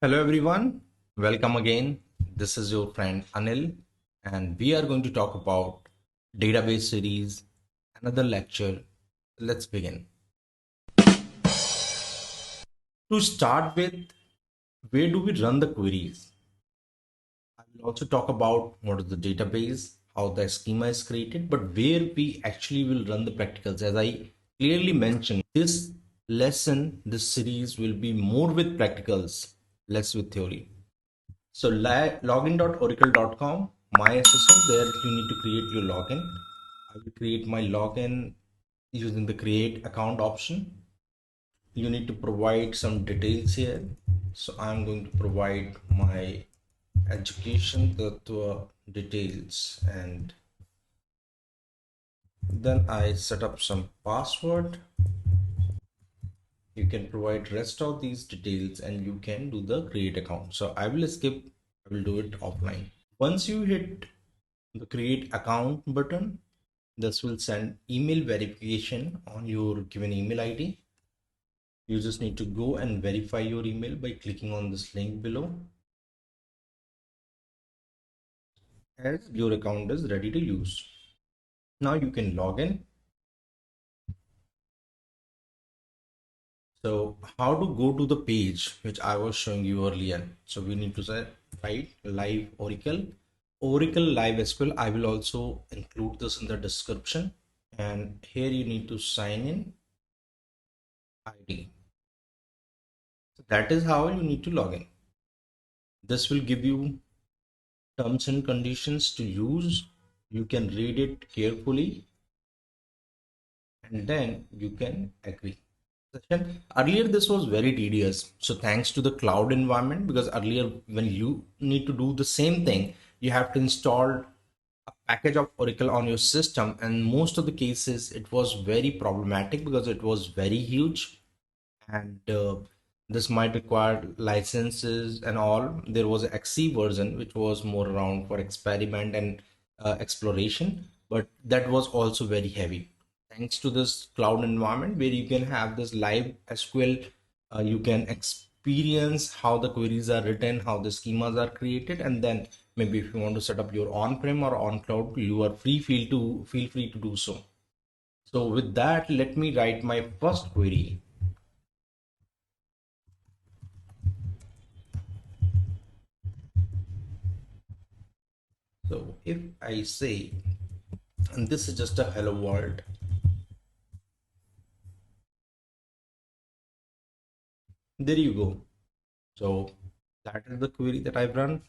Hello everyone, welcome again. This is your friend Anil, and we are going to talk about database series, another lecture. Let's begin. To start with, where do we run the queries? I will also talk about what is the database, how the schema is created, but where we actually will run the practicals. As I clearly mentioned, this lesson, this series will be more with practicals, less with theory. So login.oracle.com, my SSO, there you need to create your login. I will create my login using the create account option. You need to provide some details here. So I'm going to provide my educationtatva details, and then I set up some password. You can provide rest of these details and you can do the create account. So I will skip, I will do it offline. Once you hit the create account button, this will send email verification on your given email ID. You just need to go and verify your email by clicking on this link below, as your account is ready to use. Now you can log in. So how to go to the page which I was showing you earlier? So we need to say right live Oracle Live SQL. I will also include this in the description, and here you need to sign in ID. So that is how you need to log in. This will give you terms and conditions to use. You can read it carefully and then you can agree. Earlier this was very tedious, so thanks to the cloud environment, because earlier when you need to do the same thing, you have to install a package of Oracle on your system, and most of the cases it was very problematic because it was very huge, and this might require licenses and all. There was an XC version which was more around for experiment and exploration, but that was also very heavy. Thanks to this cloud environment where you can have this live SQL, you can experience how the queries are written, how the schemas are created, and then maybe if you want to set up your on-prem or on cloud, you are feel free to do so. So with that, let me write my first query. So if I say, and this is just a hello world, there you go. So that is the query that I've run.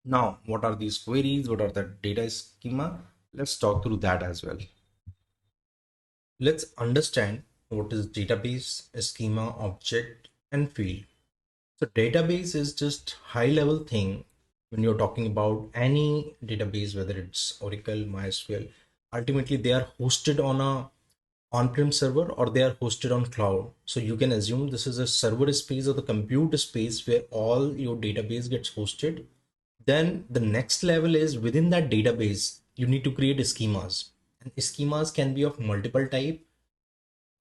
Now, what are these queries? What are the data schema? Let's talk through that as well. Let's understand what is database, schema, object, and field. So database is just high level thing when you're talking about any database, whether it's Oracle, MySQL. Ultimately, they are hosted on a on-prem server or they are hosted on cloud. So you can assume this is a server space or the compute space where all your database gets hosted. Then the next level is within that database, you need to create schemas. And schemas can be of multiple type,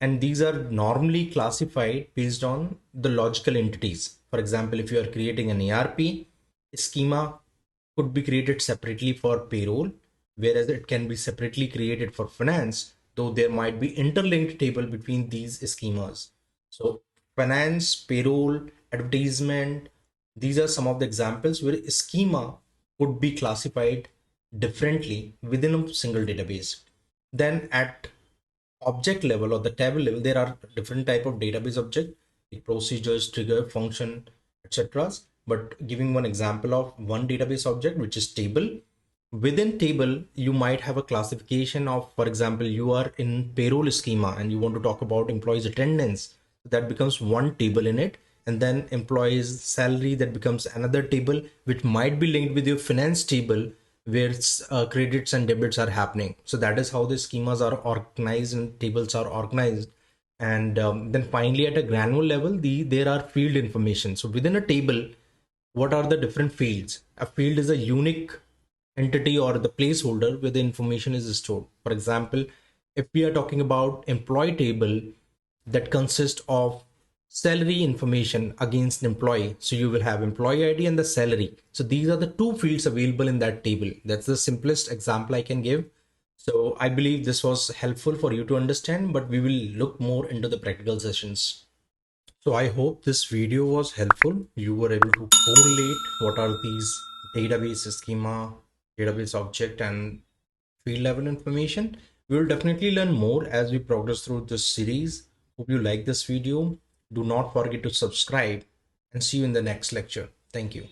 and these are normally classified based on the logical entities. For example, if you are creating an ERP, schema could be created separately for payroll, whereas it can be separately created for finance, though there might be interlinked table between these schemas. So finance, payroll, advertisement, these are some of the examples where schema could be classified differently within a single database. Then at object level or the table level, there are different type of database object, like procedures, trigger, function, etc. But giving one example of one database object, which is table. Within table, you might have a classification of, for example, you are in payroll schema and you want to talk about employees attendance. That becomes one table in it. And then employees salary, that becomes another table, which might be linked with your finance table, where credits and debits are happening. So that is how the schemas are organized and tables are organized. And then finally, at a granular level, there are field information. So within a table, what are the different fields? A field is a unique entity or the placeholder where the information is stored. For example, if we are talking about employee table, that consists of salary information against employee. So you will have employee ID and the salary. So these are the two fields available in that table. That's the simplest example I can give. So I believe this was helpful for you to understand, but we will look more into the practical sessions. So I hope this video was helpful. You were able to correlate what are these database schema, database object, and field level information. We will definitely learn more as we progress through this series. Hope you like this video. Do not forget to subscribe and see you in the next lecture. Thank you.